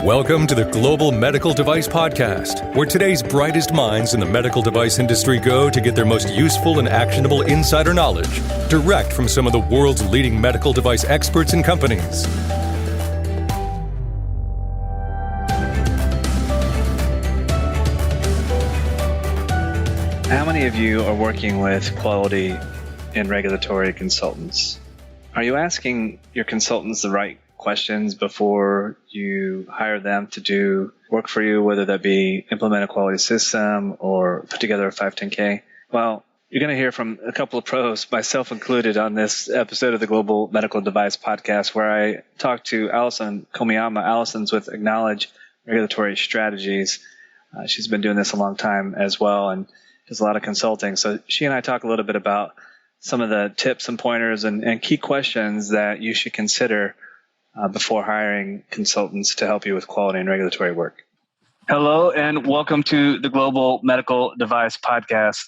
Welcome to the Global Medical Device Podcast, where today's brightest minds in the medical device industry go to get their most useful and actionable insider knowledge direct from some of the world's leading medical device experts and companies. How many of you are working with quality and regulatory consultants? Are you asking your consultants the right questions before you hire them to do work for you, whether that be implement a quality system or put together a 510K? Well, you're going to hear from a couple of pros, myself included, on this episode of the Global Medical Device Podcast, where I talked to Allison Komiyama. Allison's with Acknowledge Regulatory Strategies. She's been doing this a long time as well and does a lot of consulting. So she and I talk a little bit about some of the tips and pointers and key questions that you should consider before hiring consultants to help you with quality and regulatory work. Hello, and welcome to the Global Medical Device Podcast.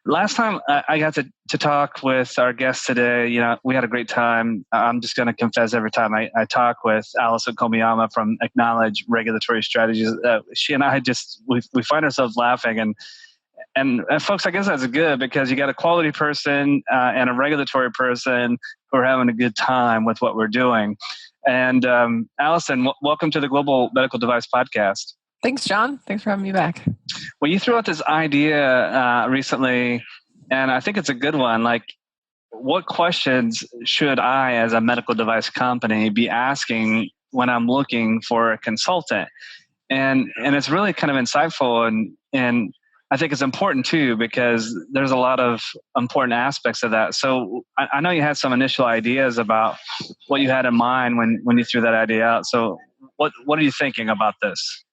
Last time I got to talk with our guest today, we had a great time. I'm just going to confess, every time I talk with Allison Komiyama from Acknowledge Regulatory Strategies, she and I we find ourselves laughing. And folks, I guess that's good because you got a quality person and a regulatory person who are having a good time with what we're doing. And Allison, welcome to the Global Medical Device Podcast. Thanks, John. Thanks for having me back. Well, you threw out this idea recently, and I think it's a good one. Like, what questions should I, as a medical device company, be asking when I'm looking for a consultant? And it's really kind of insightful, and I think it's important too, because there's a lot of important aspects of that. So I know you had some initial ideas about what you had in mind when you threw that idea out. So what are you thinking about this?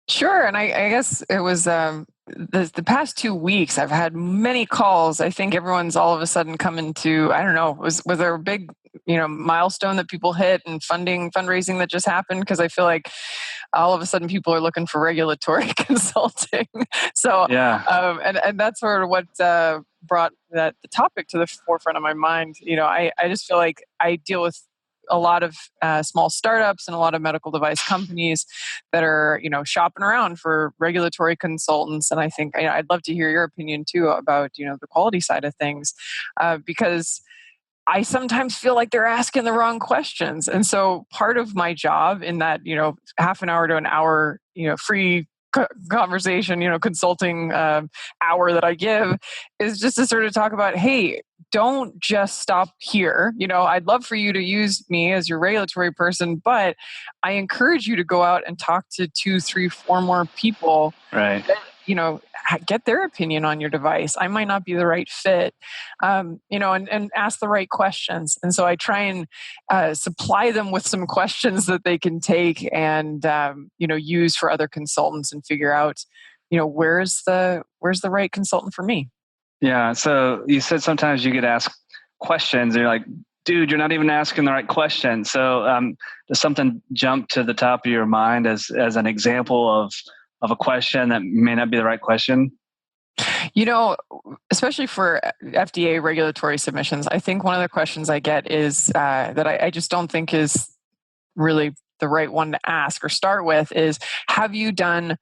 Sure. And I guess it was the past 2 weeks, I've had many calls. I think everyone's all of a sudden coming to, I don't know, was there a big milestone that people hit and fundraising that just happened? Because I feel like all of a sudden people are looking for regulatory consulting. So, yeah. And that's sort of what brought the topic to the forefront of my mind. I just feel like I deal with a lot of small startups and a lot of medical device companies that are, shopping around for regulatory consultants. And I think I'd love to hear your opinion too about, the quality side of things, because I sometimes feel like they're asking the wrong questions. And so part of my job in that, half an hour to an hour, free conversation, consulting hour that I give is just to sort of talk about, hey, don't just stop here. I'd love for you to use me as your regulatory person, but I encourage you to go out and talk to 2, 3, 4 more people. Right. That, get their opinion on your device. I might not be the right fit, and ask the right questions. And so I try and supply them with some questions that they can take and, use for other consultants and figure out, where's the right consultant for me. Yeah. So you said sometimes you get asked questions and you're like, dude, you're not even asking the right question. So does something jump to the top of your mind as an example of a question that may not be the right question? Especially for FDA regulatory submissions, I think one of the questions I get is that I just don't think is really the right one to ask or start with is, have you done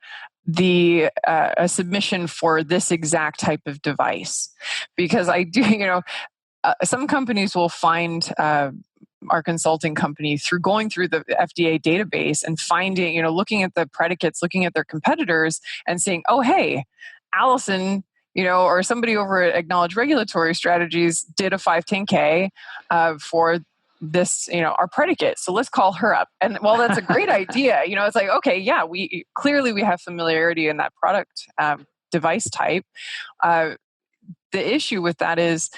a submission for this exact type of device? Because I do, some companies will find our consulting company through going through the FDA database and finding, looking at the predicates, looking at their competitors and saying, oh, hey, Allison, or somebody over at Acknowledge Regulatory Strategies did a 510K for this, our predicate. So let's call her up. And well, that's a great idea. It's like, okay, yeah, we have familiarity in that product device type. The issue with that is,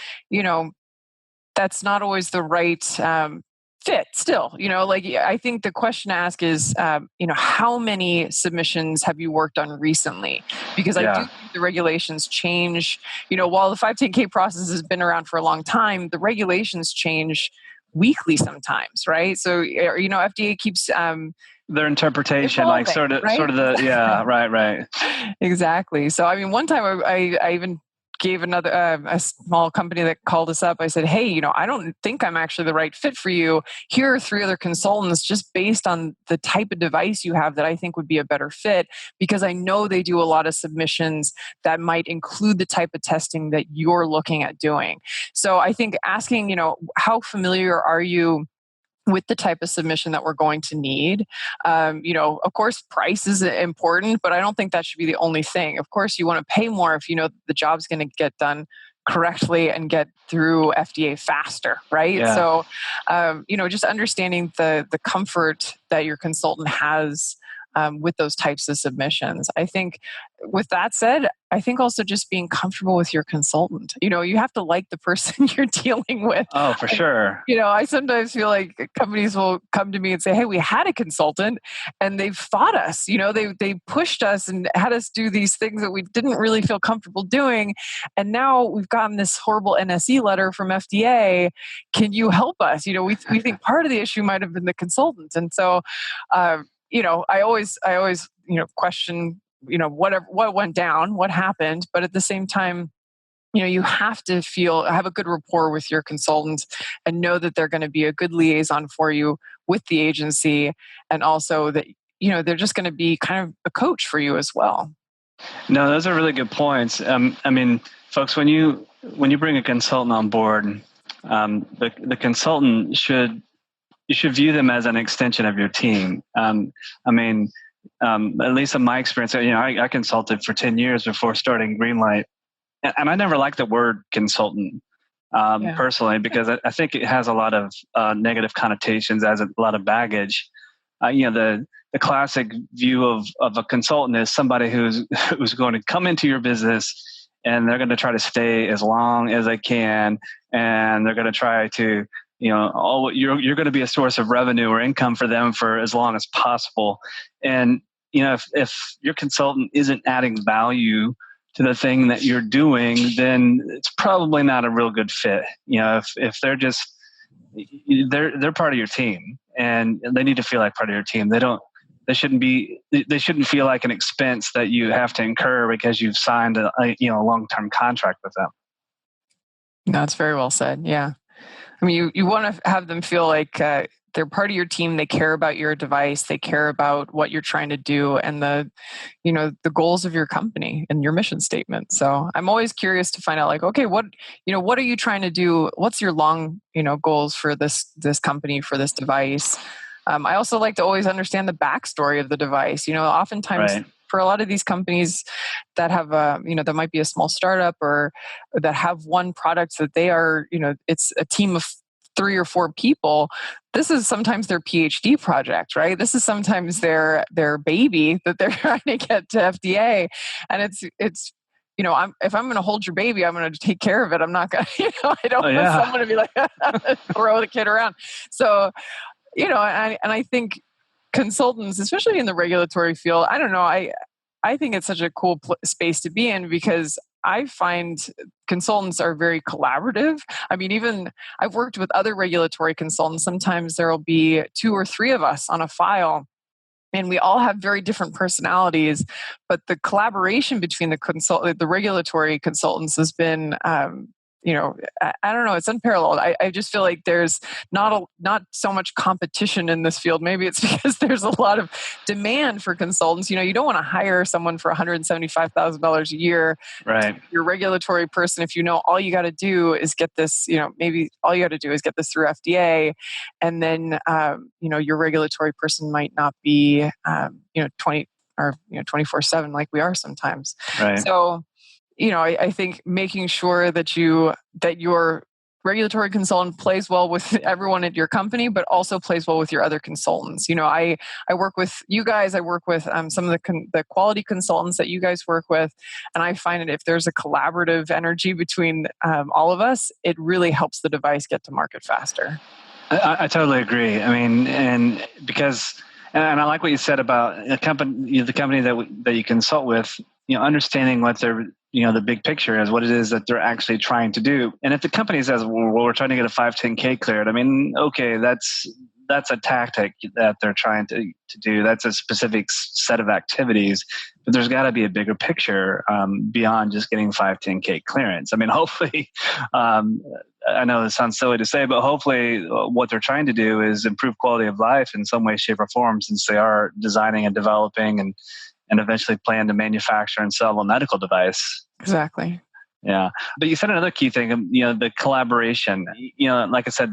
that's not always the right fit still. I think the question to ask is, how many submissions have you worked on recently? Because I do think the regulations change. While the 510K process has been around for a long time, the regulations change weekly sometimes, right? So, FDA keeps their interpretation, evolving, right? Right. Exactly. So, one time I even gave another a small company that called us up. I said, hey, I don't think I'm actually the right fit for you. Here are 3 other consultants just based on the type of device you have that I think would be a better fit, because I know they do a lot of submissions that might include the type of testing that you're looking at doing. So I think asking, how familiar are you with the type of submission that we're going to need. Of course, price is important, but I don't think that should be the only thing. Of course, you want to pay more if you know the job's going to get done correctly and get through FDA faster, right? Yeah. So, just understanding the comfort that your consultant has with those types of submissions. I think with that said, I think also just being comfortable with your consultant. You have to like the person you're dealing with. Oh, for sure. I sometimes feel like companies will come to me and say, hey, we had a consultant and they've fought us. They pushed us and had us do these things that we didn't really feel comfortable doing. And now we've gotten this horrible NSE letter from FDA. Can you help us? We think part of the issue might have been the consultant. And so, I always question, what went down, what happened, but at the same time, you have to have a good rapport with your consultant and know that they're going to be a good liaison for you with the agency, and also that they're just going to be kind of a coach for you as well. No, those are really good points. Folks, when you bring a consultant on board, the consultant you should view them as an extension of your team. At least in my experience, I consulted for 10 years before starting Greenlight. And I never liked the word consultant personally, because I think it has a lot of negative connotations, as a lot of baggage. The classic view of a consultant is somebody who's going to come into your business and they're going to try to stay as long as they can, and they're going to try to you're going to be a source of revenue or income for them for as long as possible. And if your consultant isn't adding value to the thing that you're doing, then it's probably not a real good fit. If they're just they're part of your team, and they need to feel like part of your team. They shouldn't feel like an expense that you have to incur because you've signed a long-term contract with them. That's very well said. Yeah. You want to have them feel like they're part of your team. They care about your device. They care about what you're trying to do and the goals of your company and your mission statement. So I'm always curious to find out, like, okay, what are you trying to do? What's your long, goals for this company, for this device? I also like to always understand the backstory of the device. Oftentimes, right, for a lot of these companies that have, that might be a small startup or that have one product that they are, it's a team of 3 or 4 people. This is sometimes their PhD project, right? This is sometimes their baby that they're trying to get to FDA. And it's if I'm going to hold your baby, I'm going to take care of it. I'm not going to, I don't want someone to be like, throw the kid around. So, and I think consultants, especially in the regulatory field, I don't know, I think it's such a cool space to be in, because I find consultants are very collaborative. Even I've worked with other regulatory consultants. Sometimes there will be 2 or 3 of us on a file, and we all have very different personalities, but the collaboration between the regulatory consultants has been, I don't know, it's unparalleled. I just feel like there's not so much competition in this field. Maybe it's because there's a lot of demand for consultants. You don't want to hire someone for $175,000 a year. Right. Your regulatory person, if all you got to do is get this, maybe all you got to do is get this through FDA. And then, your regulatory person might not be, 20 or 24/7 like we are sometimes. Right. So, I think making sure that your regulatory consultant plays well with everyone at your company, but also plays well with your other consultants. I work with you guys. I work with some of the quality consultants that you guys work with, and I find that if there's a collaborative energy between all of us, it really helps the device get to market faster. I totally agree. And because, and I like what you said about the company that you consult with. Understanding what their the big picture is, what it is that they're actually trying to do. And if the company says, well, we're trying to get a 510K cleared, okay, that's a tactic that they're trying to do. That's a specific set of activities, but there's got to be a bigger picture beyond just getting 510K clearance. I mean, hopefully, I know it sounds silly to say, but hopefully what they're trying to do is improve quality of life in some way, shape, or form, since they are designing and developing and eventually plan to manufacture and sell a medical device. Exactly. Yeah. But you said another key thing, the collaboration. Like I said,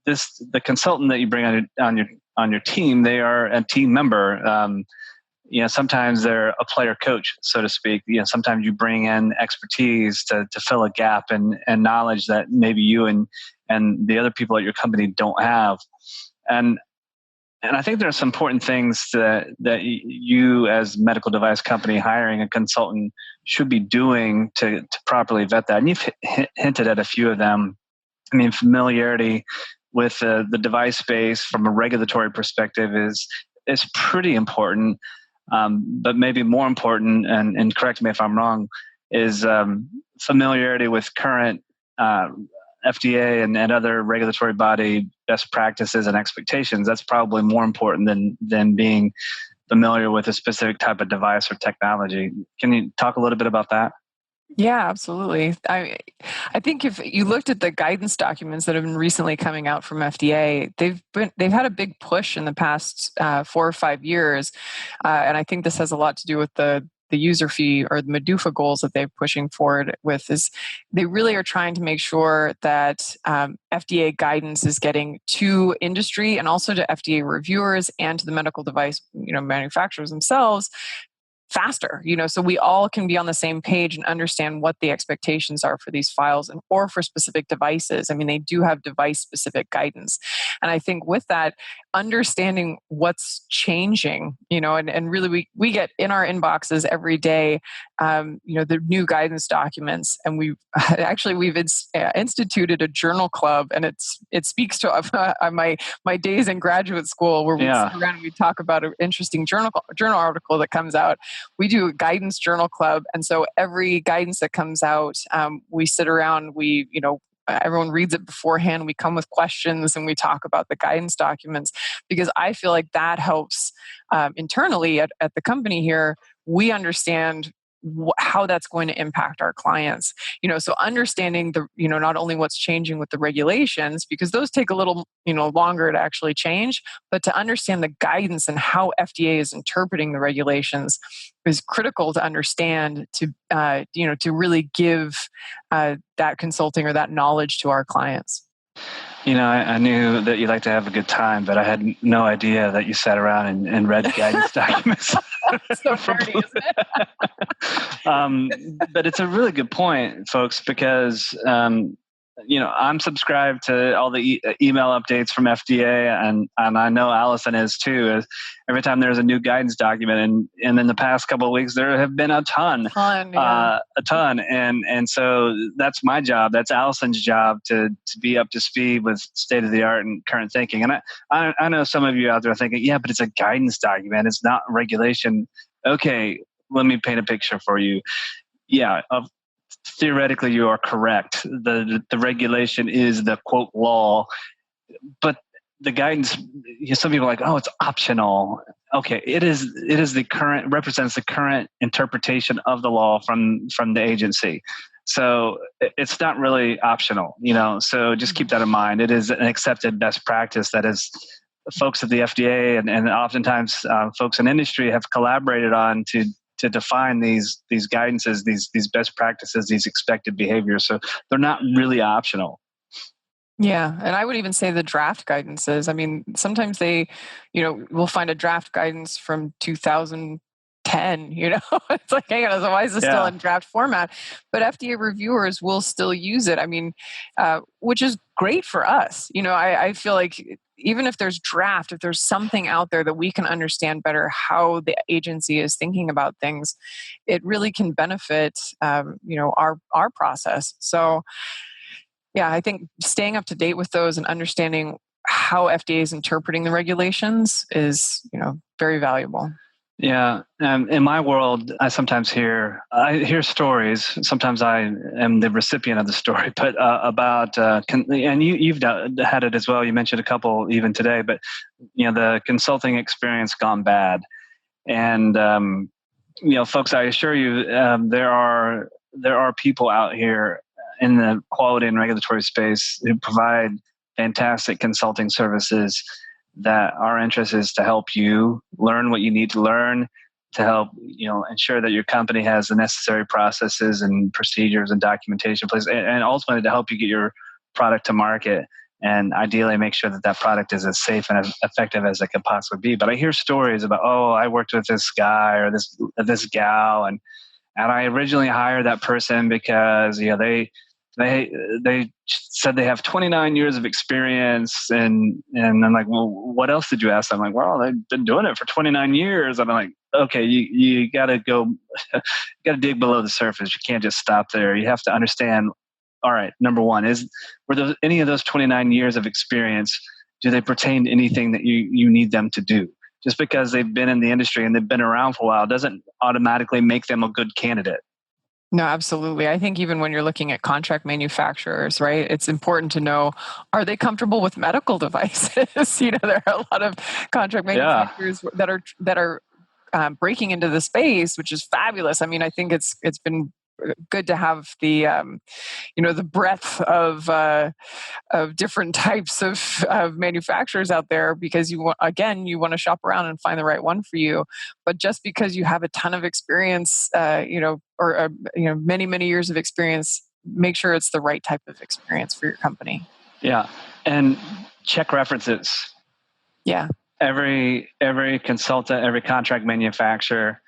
the consultant that you bring on your team, they are a team member. Sometimes they're a player coach, so to speak. Sometimes you bring in expertise to fill a gap and knowledge that maybe you and the other people at your company don't have. And I think there are some important things that you as medical device company hiring a consultant should be doing to properly vet that. And you've hinted at a few of them. I mean, familiarity with the device space from a regulatory perspective is pretty important. But maybe more important, and correct me if I'm wrong, is familiarity with current FDA and other regulatory body best practices and expectations. That's probably more important than being familiar with a specific type of device or technology. Can you talk a little bit about that? Yeah, absolutely. I think if you looked at the guidance documents that have been recently coming out from FDA, they've had a big push in the past 4 or 5 years, and I think this has a lot to do with the user fee or the MDUFA goals that they're pushing forward with. Is they really are trying to make sure that FDA guidance is getting to industry and also to FDA reviewers and to the medical device manufacturers themselves faster, so we all can be on the same page and understand what the expectations are for these files or for specific devices. I mean, they do have device specific guidance. And I think with that, understanding what's changing, and really we get in our inboxes every day, the new guidance documents. And we've instituted a journal club, and it speaks to my days in graduate school where we sit around and we talk about an interesting journal article that comes out. We do a guidance journal club. And so every guidance that comes out, we sit around, everyone reads it beforehand. We come with questions and we talk about the guidance documents, because I feel like that helps internally at the company here. We understand how that's going to impact our clients. So understanding not only what's changing with the regulations, because those take a little, longer to actually change, but to understand the guidance and how FDA is interpreting the regulations is critical to understand to really give that consulting or that knowledge to our clients. I knew that you like to have a good time, but I had no idea that you sat around and read guidance documents. So nerdy, isn't it? But it's a really good point, folks, because I'm subscribed to all the email updates from FDA, and I know Allison is too. Every time there's a new guidance document, and in the past couple of weeks there have been a ton. And so that's my job. That's Allison's job to be up to speed with state of the art and current thinking. And I know some of you out there are thinking, yeah, but it's a guidance document. It's not regulation. Okay, let me paint a picture for you. Yeah, theoretically, you are correct. The regulation is the quote law, but the guidance. Some people are like, oh, it's optional. Okay, it is represents the current interpretation of the law from the agency. So it's not really optional, So just keep that in mind. It is an accepted best practice that is folks at the FDA and oftentimes folks in industry have collaborated on to define these guidances, these best practices, these expected behaviors. So they're not really optional. Yeah. And I would even say the draft guidances. I mean, sometimes we'll find a draft guidance from 2010, it's like, hang on, so why is this still in draft format? But FDA reviewers will still use it. I mean, which is great for us. I feel like even if there's draft, if there's something out there that we can understand better how the agency is thinking about things, it really can benefit, our process. So, yeah, I think staying up to date with those and understanding how FDA is interpreting the regulations is, very valuable. Yeah, in my world, I sometimes hear stories. Sometimes I am the recipient of the story, but about and you've had it as well. You mentioned a couple even today, but the consulting experience gone bad, and folks, I assure you, there are people out here in the quality and regulatory space who provide fantastic consulting services that our interest is to help you learn what you need to learn, to help ensure that your company has the necessary processes and procedures and documentation in place, and ultimately to help you get your product to market, and ideally make sure that that product is as safe and as effective as it can possibly be. But I hear stories about, oh, I worked with this guy or this gal, and I originally hired that person because they said they have 29 years of experience, and I'm like, well, what else did you ask? I'm like, well, they've been doing it for 29 years. And I'm like, okay, you got to go, you got to dig below the surface. You can't just stop there. You have to understand. All right, number one is, any of those 29 years of experience, do they pertain to anything that you need them to do? Just because they've been in the industry and they've been around for a while doesn't automatically make them a good candidate. No, absolutely. I think even when you're looking at contract manufacturers, right, it's important to know, are they comfortable with medical devices? There are a lot of contract manufacturers that are breaking into the space, which is fabulous. I mean, I think it's been good to have the the breadth of different types of manufacturers out there, because you want to shop around and find the right one for you. But just because you have a ton of experience, or many years of experience, make sure it's the right type of experience for your company. Yeah, and check references. Yeah, every consultant, every contract manufacturer.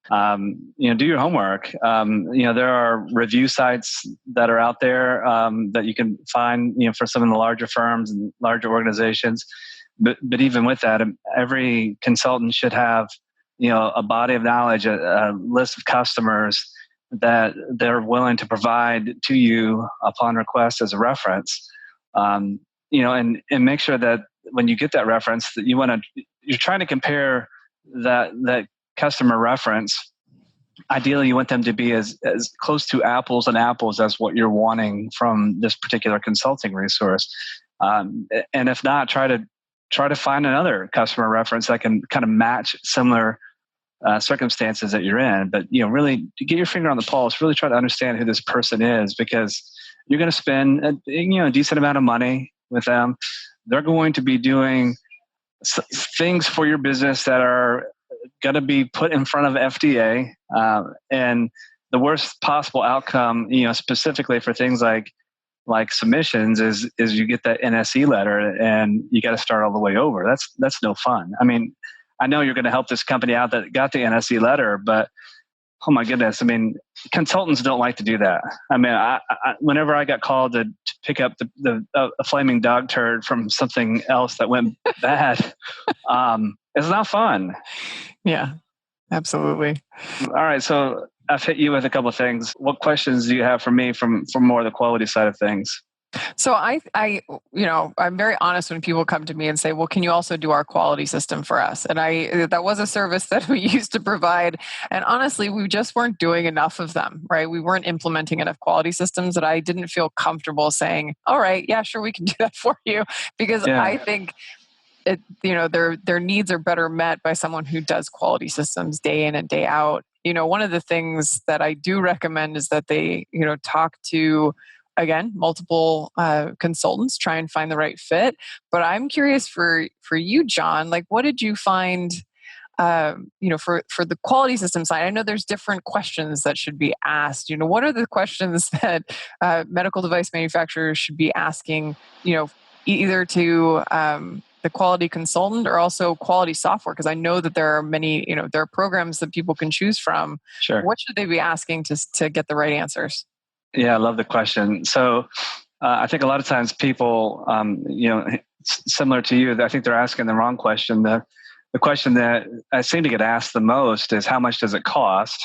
Do your homework. There are review sites that are out there that you can find, for some of the larger firms and larger organizations. But even with that, every consultant should have, a body of knowledge, a list of customers that they're willing to provide to you upon request as a reference. And make sure that when you get that reference, that you're trying to compare that customer reference. Ideally, you want them to be as close to apples and apples as what you're wanting from this particular consulting resource. And if not, try to find another customer reference that can kind of match similar circumstances that you're in. But really get your finger on the pulse. Really try to understand who this person is, because you're going to spend a decent amount of money with them. They're going to be doing things for your business that are going to be put in front of FDA, and the worst possible outcome, specifically for things like submissions, is you get that NSE letter and you got to start all the way over. That's no fun. I mean, I know you're going to help this company out that got the NSE letter, but oh my goodness, I mean, consultants don't like to do that. I mean, I whenever I got called to pick up a flaming dog turd from something else that went bad, it's not fun. Yeah, absolutely. All right, so I've hit you with a couple of things. What questions do you have for me from more of the quality side of things? So I'm very honest when people come to me and say, well, can you also do our quality system for us? And that was a service that we used to provide. And honestly, we just weren't doing enough of them, right? We weren't implementing enough quality systems that I didn't feel comfortable saying, all right, yeah, sure, we can do that for you. Because I think their needs are better met by someone who does quality systems day in and day out. One of the things that I do recommend is that they, talk to, again, multiple consultants, try and find the right fit. But I'm curious for you, Jon, like, what did you find, for the quality system side? I know there's different questions that should be asked. What are the questions that medical device manufacturers should be asking, either to the quality consultant or also quality software? Because I know that there are many, there are programs that people can choose from. Sure. What should they be asking to get the right answers? Yeah, I love the question. So I think a lot of times people, similar to you, I think they're asking the wrong question. The question that I seem to get asked the most is, how much does it cost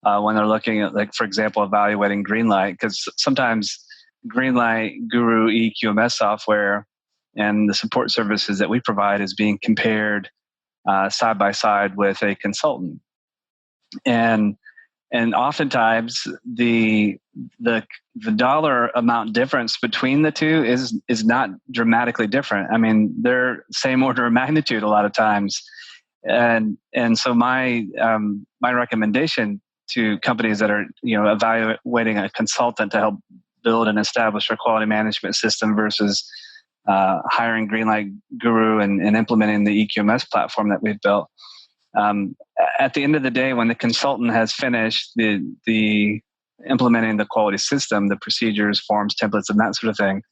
when they're looking at, like, for example, evaluating Greenlight? Because sometimes Greenlight, Guru, EQMS software and the support services that we provide is being compared side by side with a consultant. And oftentimes the dollar amount difference between the two is not dramatically different. I mean, they're same order of magnitude a lot of times. And so my recommendation to companies that are, evaluating a consultant to help build and establish a quality management system versus hiring Greenlight Guru and implementing the EQMS platform that we've built. At the end of the day, when the consultant has finished the implementing the quality system, the procedures, forms, templates, and that sort of thing,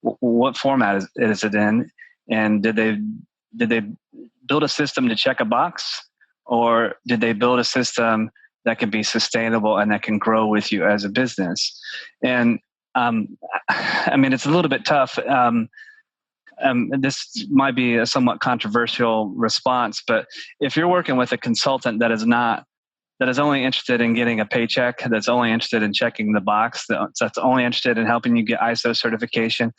what format is it in? And did they build a system to check a box, or did they build a system that can be sustainable and that can grow with you as a business? And I mean, it's a little bit tough. This might be a somewhat controversial response, but if you're working with a consultant that is only interested in getting a paycheck, that's only interested in checking the box, that's only interested in helping you get ISO certification,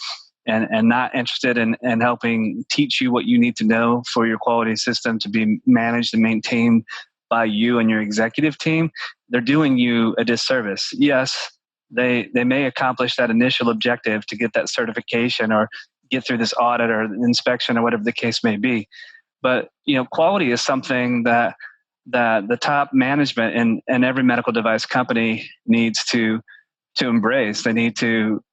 and not interested in helping teach you what you need to know for your quality system to be managed and maintained by you and your executive team, they're doing you a disservice. Yes, they may accomplish that initial objective to get that certification or get through this audit or inspection or whatever the case may be. But, quality is something that the top management in every medical device company needs to embrace. They need to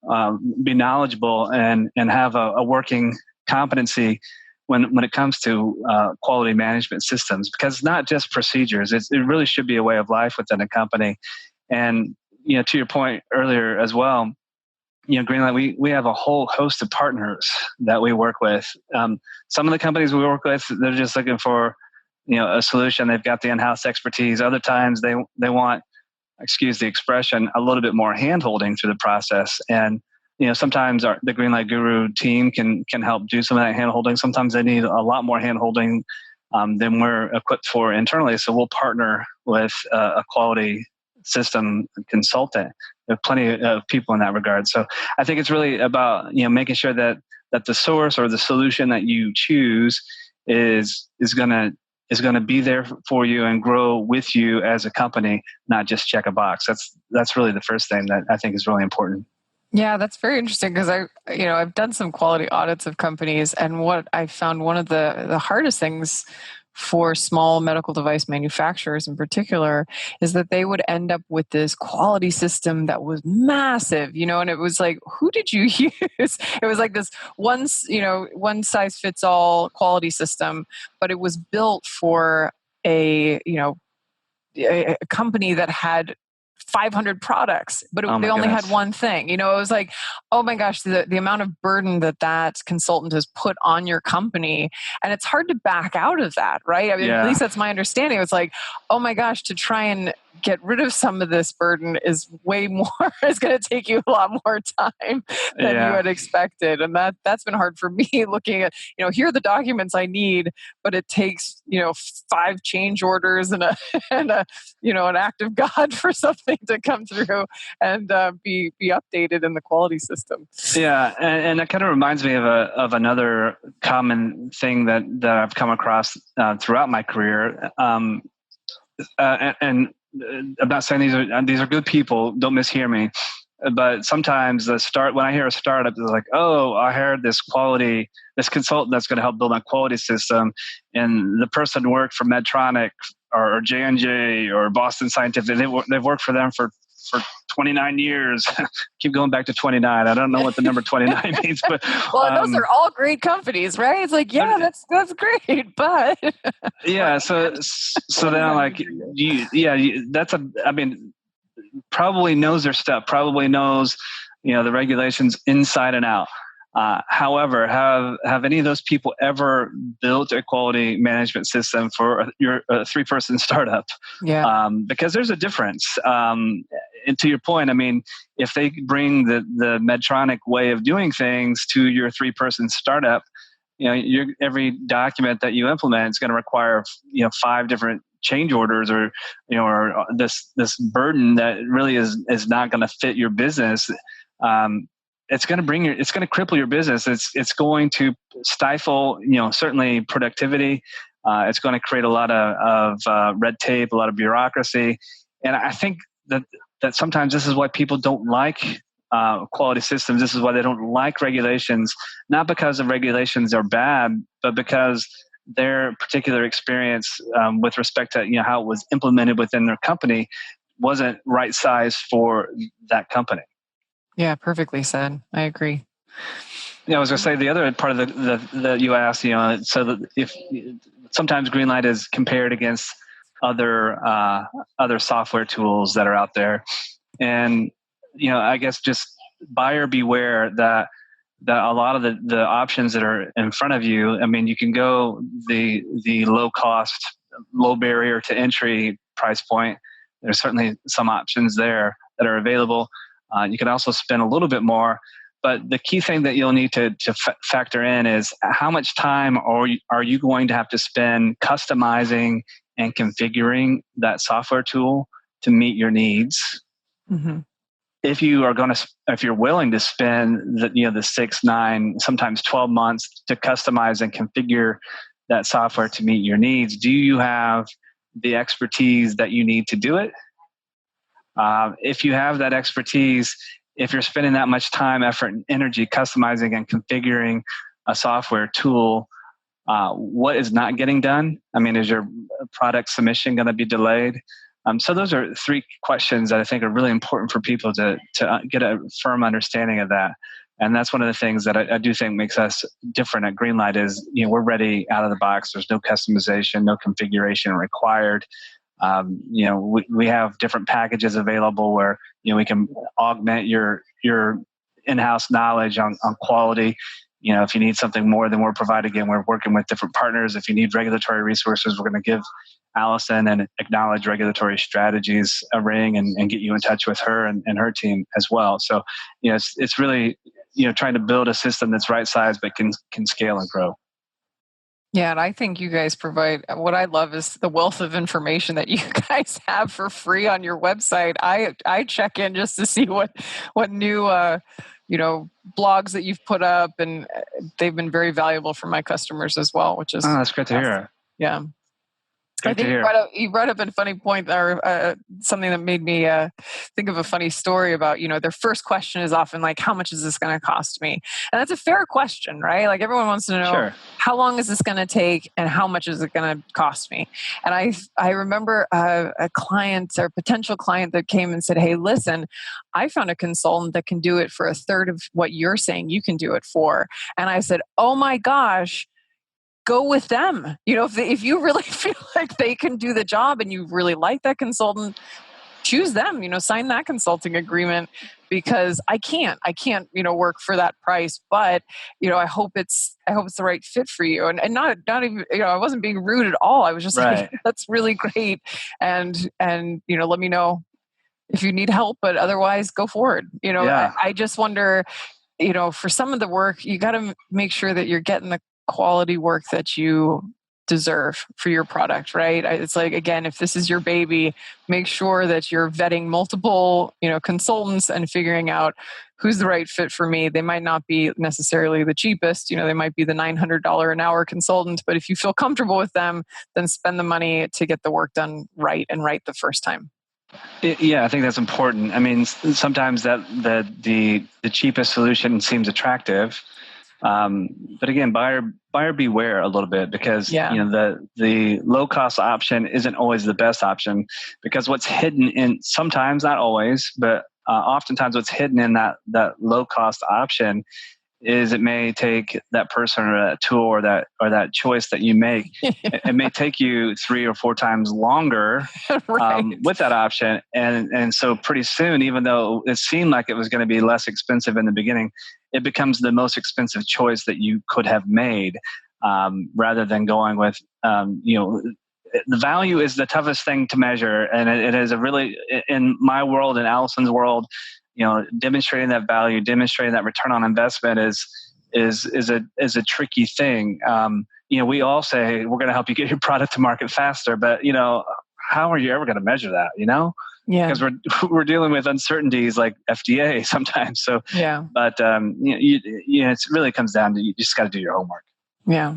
be knowledgeable and have a working competency when it comes to quality management systems, because it's not just procedures. It really should be a way of life within a company. And, to your point earlier as well, Greenlight, we have a whole host of partners that we work with. Some of the companies we work with, they're just looking for, a solution. They've got the in-house expertise. Other times they want, excuse the expression, a little bit more hand-holding through the process. And, sometimes the Greenlight Guru team can help do some of that hand-holding. Sometimes they need a lot more hand-holding than we're equipped for internally. So we'll partner with a quality system consultant. There are plenty of people in that regard. So I think it's really about, making sure that the source or the solution that you choose is going to be there for you and grow with you as a company, not just check a box. That's really the first thing that I think is really important. Yeah, that's very interesting, because I've done some quality audits of companies, and what I found one of the hardest things for small medical device manufacturers in particular is that they would end up with this quality system that was massive, and it was like, who did you use? It was like this one size fits all quality system, but it was built for a company that had 500 products, but they only had one thing. It was like, oh my gosh, the amount of burden that consultant has put on your company. And it's hard to back out of that, right? I mean, At least that's my understanding. It's like, oh my gosh, to try and get rid of some of this burden is way more, it's going to take you a lot more time than you had expected. And that's been hard for me, looking at, here are the documents I need, but it takes, 5 change orders and an act of God for something to come through and be updated in the quality system. Yeah. And that kind of reminds me of another common thing that I've come across throughout my career. And I'm not saying these are good people. Don't mishear me. But sometimes when I hear a startup, it's like, oh, I hired this consultant that's going to help build my quality system, and the person worked for Medtronic or J&J or Boston Scientific. They've worked for them for 29 years. Keep going back to 29. I don't know what the number 29 means, but those are all great companies, right? It's like, that's great, but yeah. So then I'm like, probably knows their stuff. Probably knows, the regulations inside and out. However, have any of those people ever built a quality management system for your 3-person startup? Yeah. Because there's a difference. And to your point, if they bring the Medtronic way of doing things to your 3-person startup, every document that you implement is going to require 5 different change orders, or this burden that really is not going to fit your business. It's going to cripple your business. It's going to stifle, certainly productivity. It's going to create a lot of red tape, a lot of bureaucracy. And I think that sometimes this is why people don't like quality systems. This is why they don't like regulations, not because the regulations are bad, but because their particular experience with respect to how it was implemented within their company wasn't right sized for that company. Yeah, perfectly said. I agree. Yeah, I was going to say the other part of the you asked, so that if sometimes Greenlight is compared against other software tools that are out there, and I guess just buyer beware that a lot of the options that are in front of you. I mean, you can go the low cost, low barrier to entry price point. There's certainly some options there that are available. You can also spend a little bit more, but the key thing that you'll need to factor in is how much time are you going to have to spend customizing and configuring that software tool to meet your needs. Mm-hmm. If you're willing to spend the 6, 9, sometimes 12 months to customize and configure that software to meet your needs, do you have the expertise that you need to do it? If you have that expertise, if you're spending that much time, effort, and energy customizing and configuring a software tool, what is not getting done? I mean, is your product submission going to be delayed? So those are 3 questions that I think are really important for people to get a firm understanding of that. And that's one of the things that I do think makes us different at Greenlight is, we're ready out of the box. There's no customization, no configuration required. We have different packages available where, we can augment your in-house knowledge on quality. If you need something more than we're providing, again, we're working with different partners. If you need regulatory resources, we're going to give Allison and Acknowledge Regulatory Strategies a ring and get you in touch with her and her team as well. So, it's really, trying to build a system that's right sized, but can scale and grow. Yeah, and I think you guys provide, what I love is the wealth of information that you guys have for free on your website. I check in just to see what new blogs that you've put up, and they've been very valuable for my customers as well, which is that's great to hear. Yeah. Great I think you brought up a funny point, or something that made me think of a funny story about, their first question is often like, how much is this going to cost me? And that's a fair question, right? Like everyone wants to know, sure, how long is this going to take and how much is it going to cost me? And I remember a client or potential client that came and said, hey, listen, I found a consultant that can do it for a third of what you're saying you can do it for. And I said, oh my gosh, go with them. If you really feel like they can do the job and you really like that consultant, choose them, sign that consulting agreement, because I can't, work for that price, but, I hope it's the right fit for you. And not even, I wasn't being rude at all. I was just right. like, that's really great. And, let me know if you need help, but otherwise go forward. Yeah. I just wonder, for some of the work, you got to make sure that you're getting the quality work that you deserve for your product, right? It's like, again, if this is your baby, make sure that you're vetting multiple, consultants and figuring out who's the right fit for me. They might not be necessarily the cheapest, they might be the $900 an hour consultant, but if you feel comfortable with them, then spend the money to get the work done right the first time. Yeah, I think that's important. I mean, sometimes that the cheapest solution seems attractive. But again, buyer beware a little bit, because the low cost option isn't always the best option, because what's hidden in, sometimes, not always, but oftentimes what's hidden in that low cost option is it may take that person or that tool or that choice that you make. It may take you 3 or 4 times longer right. With that option, and so pretty soon, even though it seemed like it was going to be less expensive in the beginning, it becomes the most expensive choice that you could have made, rather than going with the value is the toughest thing to measure, and it is a really, in my world, in Allison's world, demonstrating that value, demonstrating that return on investment is a tricky thing. We all say we're going to help you get your product to market faster, but how are you ever going to measure that? Yeah, because we're dealing with uncertainties like FDA sometimes. So yeah, but it really comes down to, you just got to do your homework. Yeah.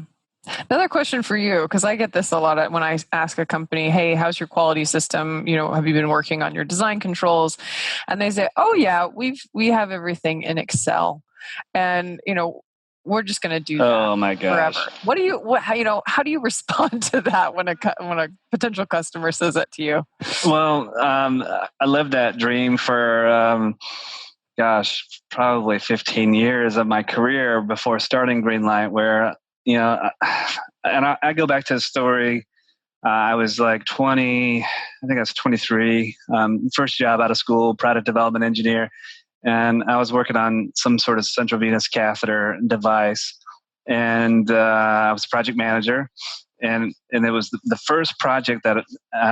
Another question for you, because I get this a lot when I ask a company, hey, how's your quality system? Have you been working on your design controls? And they say, oh yeah, we have everything in Excel. And, we're just going to do that Oh my gosh. forever. How do you respond to that when a potential customer says that to you? Well, I lived that dream for, probably 15 years of my career before starting Greenlight, where, and I go back to the story. I was like 20, I think I was 23, first job out of school, product development engineer. And I was working on some sort of central venous catheter device. And I was project manager. And it was the first project that,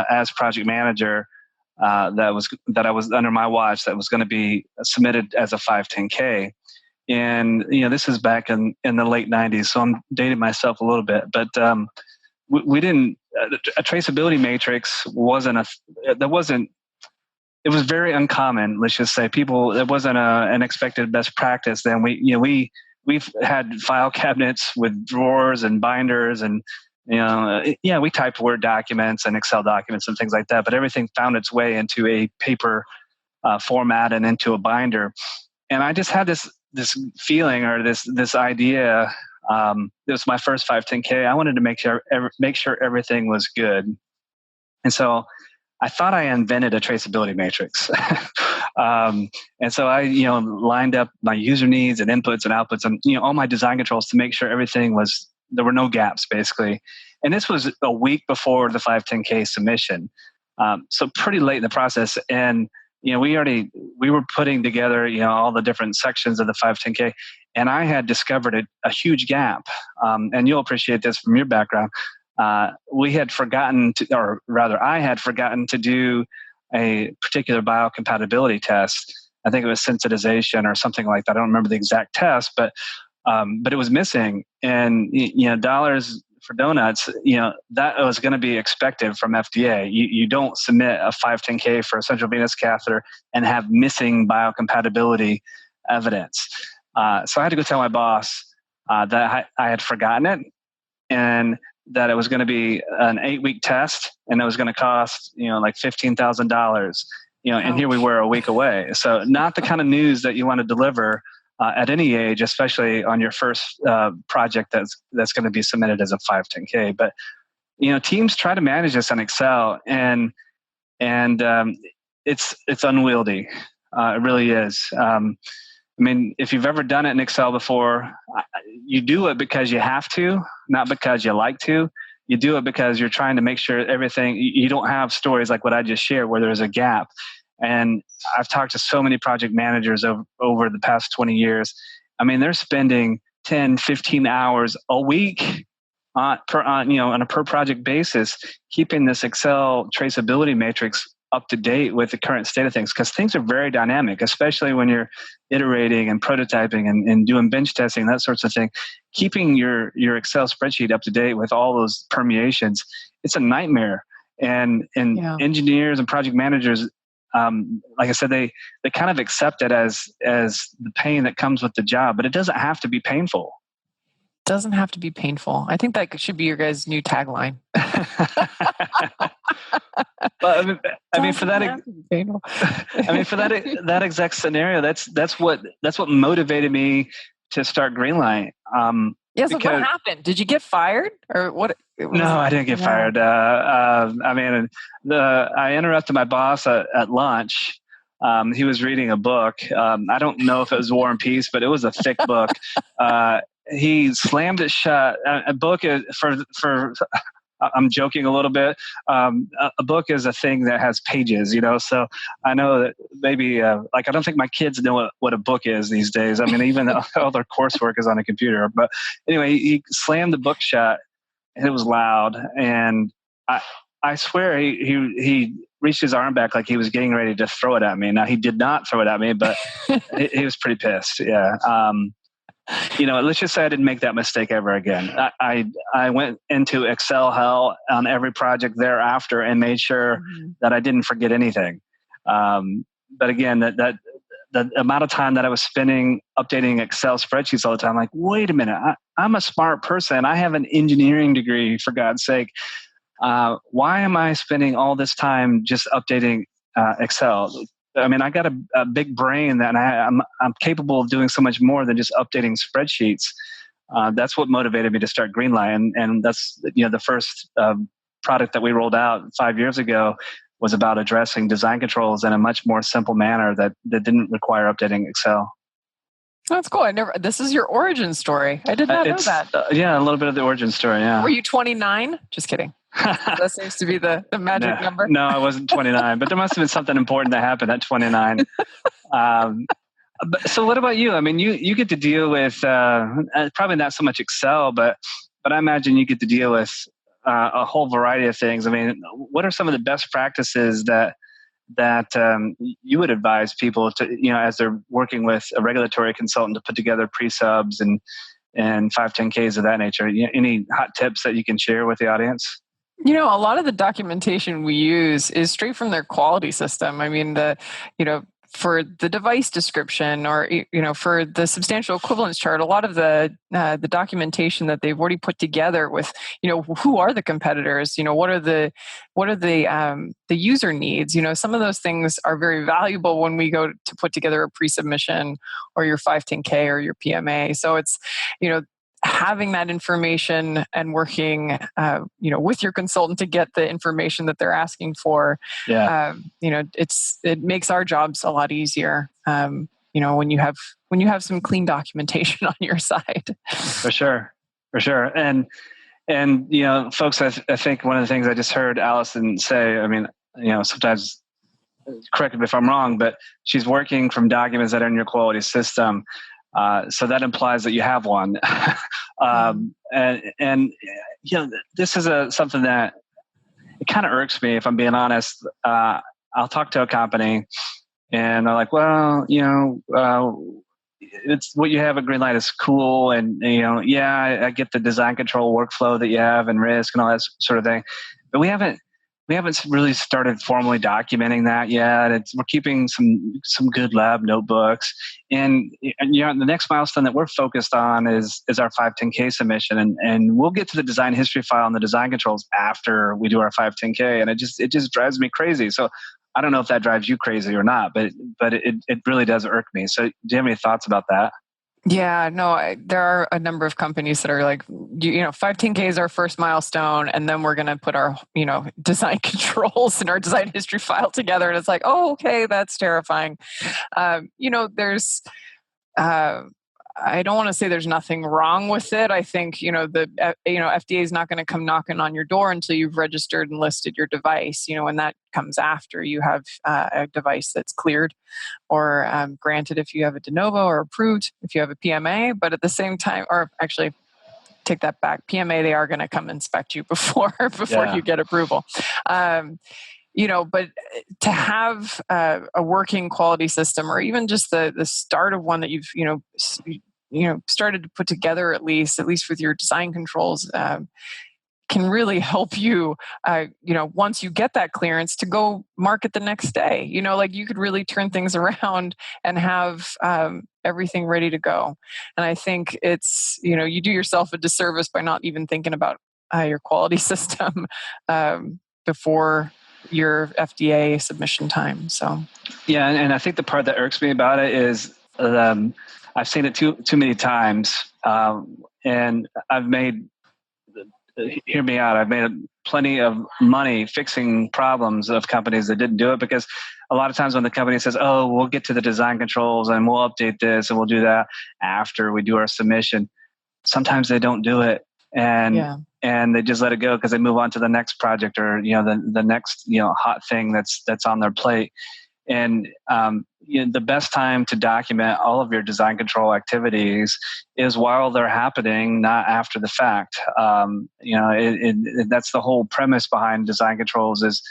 as project manager, that I was under my watch that was going to be submitted as a 510K. And this is back in the late 90s, so I'm dating myself a little bit. But we didn't. A traceability matrix wasn't. It was very uncommon. Let's just say it wasn't an expected best practice. Then we've had file cabinets with drawers and binders and. We typed Word documents and Excel documents and things like that, but everything found its way into a paper format and into a binder. And I just had this feeling or this idea. It was my first 510K. I wanted to make sure everything was good, and so I thought I invented a traceability matrix. And so I lined up my user needs and inputs and outputs and all my design controls to make sure there were no gaps, basically. And this was a week before the 510K submission. So pretty late in the process. And, we were putting together, all the different sections of the 510K. And I had discovered a huge gap. And you'll appreciate this from your background. I had forgotten to do a particular biocompatibility test. I think it was sensitization or something like that. I don't remember the exact test, but it was missing. And dollars for donuts, that was going to be expected from FDA. You don't submit a 510K for a central venous catheter and have missing biocompatibility evidence. So I had to go tell my boss that I had forgotten it, and that it was going to be an 8-week test, and it was going to cost like $15,000. And here we were a week away. So not the kind of news that you want to deliver at any age, especially on your first project that's going to be submitted as a 510K. But teams try to manage this in Excel, and it's unwieldy. It really is. If you've ever done it in Excel before, you do it because you have to, not because you like to. You do it because you're trying to make sure everything, you don't have stories like what I just shared where there's a gap. And I've talked to so many project managers over the past 20 years. They're spending 10, 15 hours a week on a per project basis, keeping this Excel traceability matrix up to date with the current state of things, because things are very dynamic, especially when you're iterating and prototyping and doing bench testing, that sorts of thing. Keeping your Excel spreadsheet up to date with all those permeations, it's a nightmare. And engineers and project managers, like I said, they kind of accept it as the pain that comes with the job, but it doesn't have to be painful. Doesn't have to be painful. I think that should be your guys' new tagline. But for that exact scenario, that's what motivated me to start Greenlight. So what happened? Did you get fired or what? No, I didn't get fired. I interrupted my boss at lunch. He was reading a book. I don't know if it was War and Peace, but it was a thick book. He slammed it shut. A book is for I'm joking a little bit. A book is a thing that has pages, so I know that maybe, I don't think my kids know what a book is these days. Even all their coursework is on a computer. But anyway, he slammed the book shut, and it was loud. And I swear he reached his arm back like he was getting ready to throw it at me. Now, he did not throw it at me, but he was pretty pissed. Yeah. Let's just say I didn't make that mistake ever again. I went into Excel hell on every project thereafter and made sure that I didn't forget anything. But again, that the amount of time that I was spending updating Excel spreadsheets all the time, like, wait a minute, I'm a smart person. I have an engineering degree, for God's sake. Why am I spending all this time just updating Excel? I mean, I got a big brain that I'm capable of doing so much more than just updating spreadsheets. That's what motivated me to start Greenlight, and that's the first product that we rolled out 5 years ago was about addressing design controls in a much more simple manner that didn't require updating Excel. That's cool. This is your origin story. I did not know that. Yeah, a little bit of the origin story. Yeah. Were you 29? Just kidding. That seems to be the magic number. No, I wasn't 29, but there must have been something important that happened at 29. So what about you? I mean, you get to deal with probably not so much Excel, but I imagine you get to deal with a whole variety of things. I mean, what are some of the best practices that you would advise people to, as they're working with a regulatory consultant to put together pre-subs and 510Ks of that nature? Any hot tips that you can share with the audience? A lot of the documentation we use is straight from their quality system. I mean, for the device description or, for the substantial equivalence chart, a lot of the documentation that they've already put together with, who are the competitors, what are the user needs, some of those things are very valuable when we go to put together a pre-submission or your 510K or your PMA. So it's, having that information and working, with your consultant to get the information that they're asking for, it makes our jobs a lot easier. When you have some clean documentation on your side. For sure. And folks, I think one of the things I just heard Allison say, I mean, sometimes, correct me if I'm wrong, but she's working from documents that are in your quality system. So that implies that you have one. And this is something that it kind of irks me, if I'm being honest. I'll talk to a company and they're like, well, it's what you have at Greenlight is cool. And, I get the design control workflow that you have and risk and all that sort of thing. But we haven't really started formally documenting that yet. We're keeping some good lab notebooks, and the next milestone that we're focused on is our 510K submission, and we'll get to the design history file and the design controls after we do our 510K, and it just drives me crazy. So I don't know if that drives you crazy or not, but it really does irk me. So do you have any thoughts about that? Yeah, no, there are a number of companies that are like, 510K is our first milestone, and then we're going to put our, design controls and our design history file together. And it's like, oh, okay, that's terrifying. There's, I don't want to say there's nothing wrong with it. I think, FDA is not going to come knocking on your door until you've registered and listed your device, and that comes after you have a device that's cleared or granted if you have a de novo, or approved if you have a PMA. But at the same time, or actually take that back, PMA, they are going to come inspect you before you get approval. But to have a working quality system, or even just the start of one that you've, started to put together at least with your design controls, can really help you, once you get that clearance, to go market the next day. You could really turn things around and have everything ready to go. And I think it's, you do yourself a disservice by not even thinking about your quality system before your FDA submission time. So yeah, and I think the part that irks me about it is I've seen it too many times, and hear me out, I've made plenty of money fixing problems of companies that didn't do it, because a lot of times when the company says, oh, we'll get to the design controls and we'll update this and we'll do that after we do our submission, sometimes they don't do it. And they just let it go because they move on to the next project, or the next hot thing that's on their plate. And the best time to document all of your design control activities is while they're happening, not after the fact. That's the whole premise behind design controls is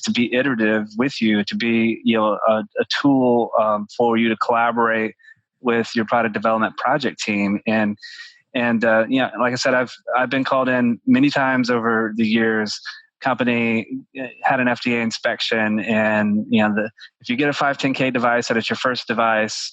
to be iterative with you, to be a tool for you to collaborate with your product development project team. And like I said, I've been called in many times over the years, company had an FDA inspection, and if you get a 510K device that it's your first device,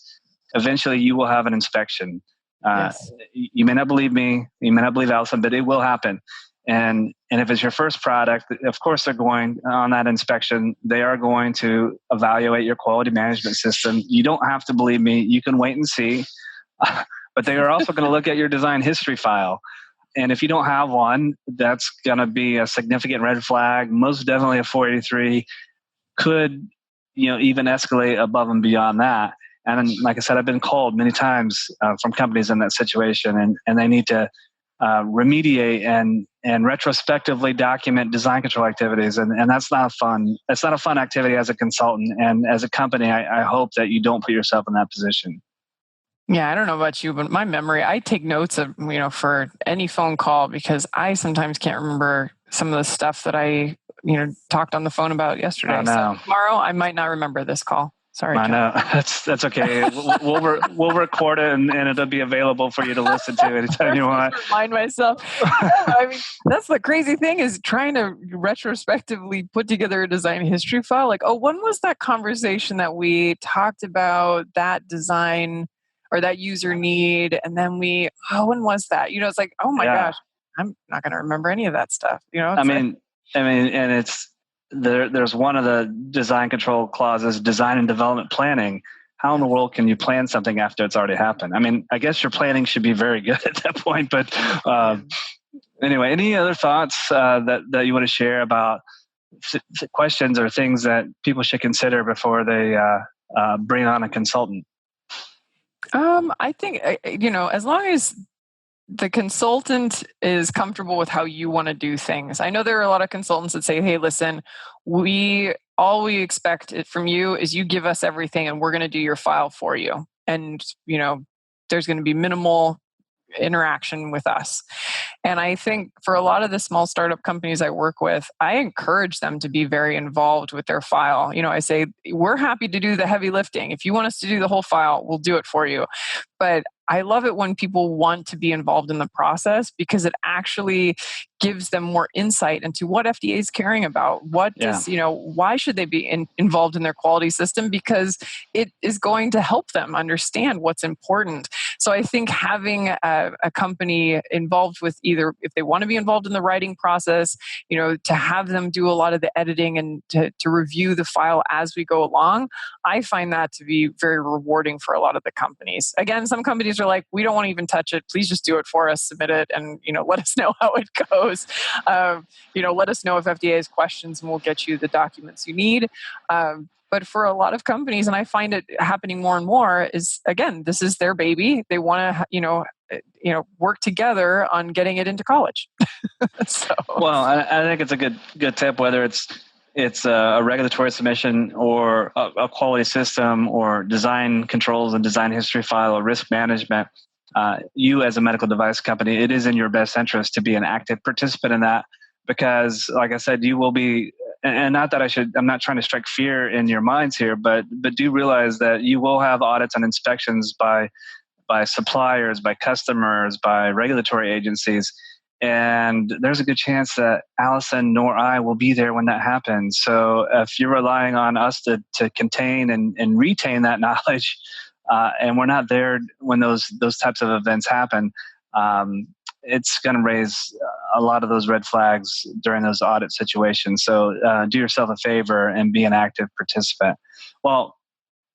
eventually you will have an inspection. Yes. You may not believe me, you may not believe Allison, but it will happen. And if it's your first product, of course they're going on that inspection. They are going to evaluate your quality management system. You don't have to believe me. You can wait and see. But they are also going to look at your design history file. And if you don't have one, that's going to be a significant red flag. Most definitely a 483. Could even escalate above and beyond that. And like I said, I've been called many times from companies in that situation, and they need to remediate and retrospectively document design control activities, and that's not fun. That's not a fun activity as a consultant, and as a company, I hope that you don't put yourself in that position. Yeah, I don't know about you, but my memory, I take notes of, for any phone call, because I sometimes can't remember some of the stuff that I, talked on the phone about yesterday. I know. So tomorrow I might not remember this call. Sorry, I Jon. know. That's okay. We'll record it and it'll be available for you to listen to anytime you want. Remind myself. I mean, that's the crazy thing, is trying to retrospectively put together a design history file. Like, when was that conversation that we talked about that design or that user need? And then when was that? It's like, oh my gosh, I'm not going to remember any of that stuff. And it's, there's one of the design control clauses, design and development planning. How in the world can you plan something after it's already happened? I mean, I guess your planning should be very good at that point. But anyway, any other thoughts that you want to share about questions or things that people should consider before they bring on a consultant? I think, as long as the consultant is comfortable with how you want to do things. I know there are a lot of consultants that say, hey, listen, all we expect from you is you give us everything and we're going to do your file for you. And, there's going to be minimal interaction with us. And I think for a lot of the small startup companies I work with, I encourage them to be very involved with their file. I say, we're happy to do the heavy lifting. If you want us to do the whole file, we'll do it for you. But I love it when people want to be involved in the process, because it actually gives them more insight into what FDA is caring about. Why should they be involved in their quality system? Because it is going to help them understand what's important. So I think having a company involved with either, if they want to be involved in the writing process, to have them do a lot of the editing and to review the file as we go along, I find that to be very rewarding for a lot of the companies. Again, some companies are like, we don't want to even touch it. Please just do it for us, submit it, and let us know how it goes. Let us know if FDA has questions, and we'll get you the documents you need. But for a lot of companies, and I find it happening more and more, is, again, this is their baby. They want to, work together on getting it into college. Well, I think it's a good tip, whether it's a regulatory submission or a quality system or design controls and design history file or risk management. You as a medical device company, it is in your best interest to be an active participant in that, because like I said, you will be, and not that I'm not trying to strike fear in your minds here, but do realize that you will have audits and inspections by suppliers, by customers, by regulatory agencies. And there's a good chance that Allison nor I will be there when that happens. So if you're relying on us to contain and retain that knowledge, and we're not there when those types of events happen, it's going to raise a lot of those red flags during those audit situations. So do yourself a favor and be an active participant. Well,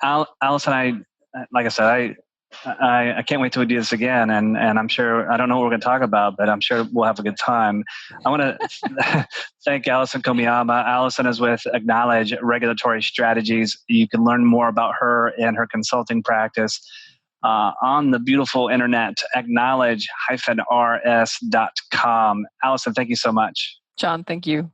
Allison, like I said, I can't wait till we do this again, and I'm sure, I don't know what we're going to talk about, but I'm sure we'll have a good time. I want to thank Allison Komiyama. Allison is with Acknowledge Regulatory Strategies. You can learn more about her and her consulting practice on the beautiful internet, acknowledge-rs.com. Allison, thank you so much. Jon, thank you.